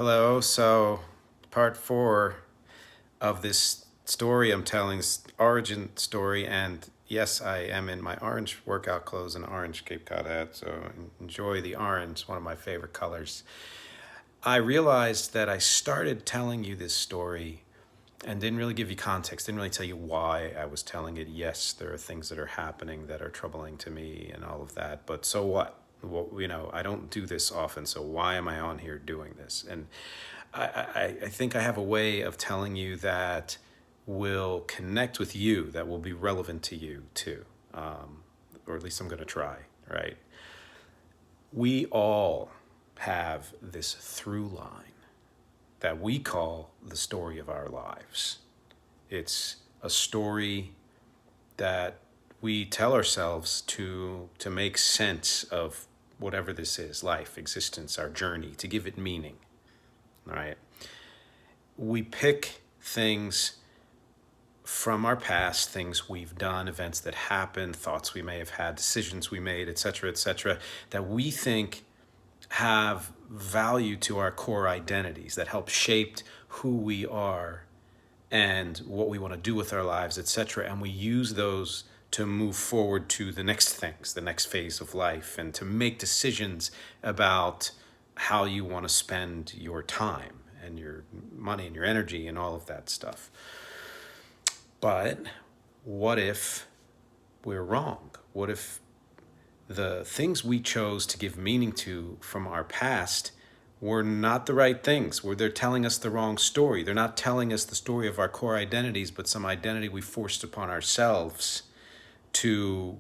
Hello. So, part 4 of this story I'm telling is origin story, and yes, I am in my orange workout clothes and orange Cape Cod hat. So enjoy the orange, one of my favorite colors. I realized that I started telling you this story and didn't really give you context, didn't really tell you why I was telling it. Yes, there are things that are happening that are troubling to me and all of that, but so what? Well, I don't do this often, so why am I on here doing this? And I think I have a way of telling you that will connect with you, that will be relevant to you too. Or at least I'm going to try, right? We all have this through line that we call the story of our lives. It's a story that we tell ourselves to make sense of whatever this is, life, existence, our journey, to give it meaning. All right. We pick things from our past, things we've done, events that happened, thoughts we may have had, decisions we made, etc., that we think have value to our core identities, that help shape who we are and what we want to do with our lives, etc. And we use those to move forward to the next things, the next phase of life, and to make decisions about how you want to spend your time and your money and your energy and all of that stuff. But what if we're wrong? What if the things we chose to give meaning to from our past were not the right things, where they're telling us the wrong story? They're not telling us the story of our core identities, but some identity we forced upon ourselves to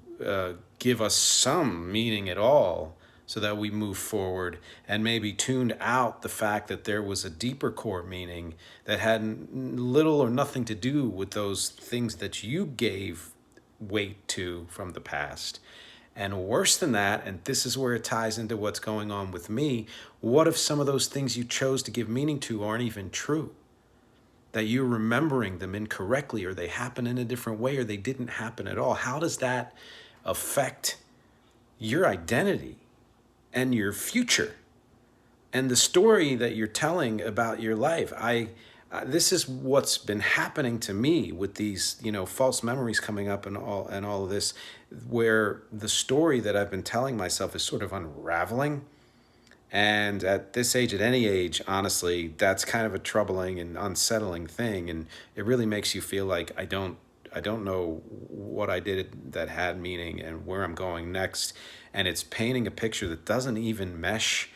give us some meaning at all, so that we move forward, and maybe tuned out the fact that there was a deeper core meaning that had little or nothing to do with those things that you gave weight to from the past. And worse than that, and this is where it ties into what's going on with me, what if some of those things you chose to give meaning to aren't even true? That you're remembering them incorrectly, or they happen in a different way, or they didn't happen at all. How does that affect your identity and your future and the story that you're telling about your life? This is what's been happening to me with these, false memories coming up and all of this, where the story that I've been telling myself is sort of unraveling. And at this age, at any age, honestly, that's kind of a troubling and unsettling thing. And it really makes you feel like I don't know what I did that had meaning and where I'm going next. And it's painting a picture that doesn't even mesh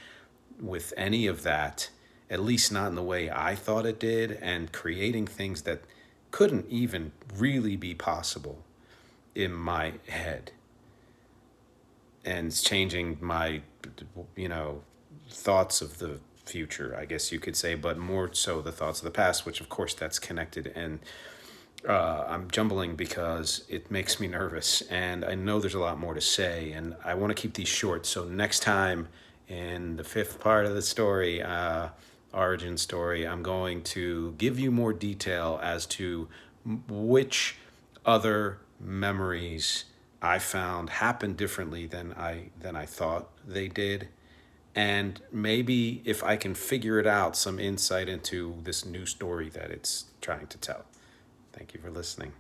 with any of that, at least not in the way I thought it did, and creating things that couldn't even really be possible in my head. And it's changing my, thoughts of the future, I guess you could say, but more so the thoughts of the past, which of course that's connected. And I'm jumbling because it makes me nervous, and I know there's a lot more to say, and I want to keep these short. So next time, in the 5th part of the story, origin story, I'm going to give you more detail as to which other memories I found happened differently than I thought they did. And maybe if I can figure it out, some insight into this new story that it's trying to tell. Thank you for listening.